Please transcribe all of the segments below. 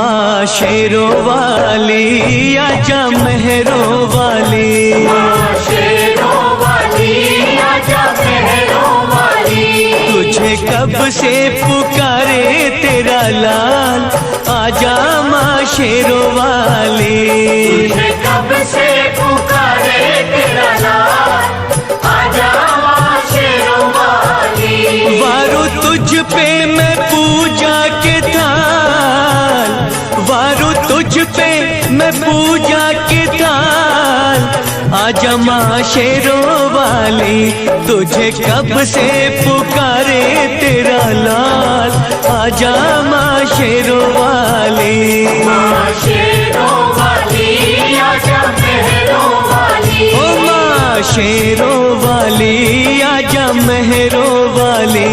माँ शेरों वाली आजा मेहरों वाली, माँ शेरों वाली आजा मेहरों वाली। तुझे कब से पुकारे तेरा लाल आजा माँ शेरों वाली, तुझे कब से पुकारे तेरा लाल आजा माँ शेरों वाली। वारो तुझ पे मैं पूजा के थाल, वारो तुझ पे मैं पूजा के थाल आजा माँ शेरों वाली, तुझे कब से पुकारे तेरा लाल आजा माँ शेरों वाली, माँ शेरों वाली आजा मेहरों वाली। ओ माँ शेरों वाली आजा मेहरों वाली।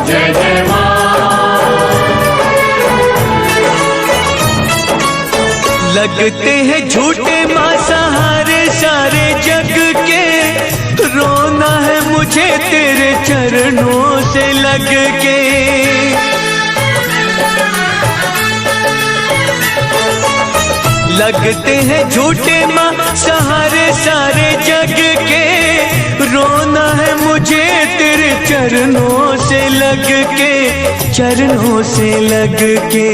जय जय माँ। लगते हैं झूठे माँ सहारे सारे जग के, रोना है मुझे तेरे चरणों से लग के। लगते हैं झूठे माँ सहारे सारे जग के, रोना है मुझे तेरे चरणों से लग के, चरणों से लग के।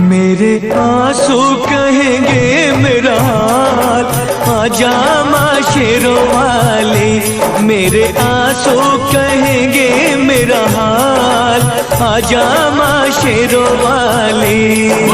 मेरे आंसू कहेंगे मेरा हाल आजा माँ शेरों वाली, मेरे आंसू कहेंगे मेरा हाल आजा माँ शेरों वाली।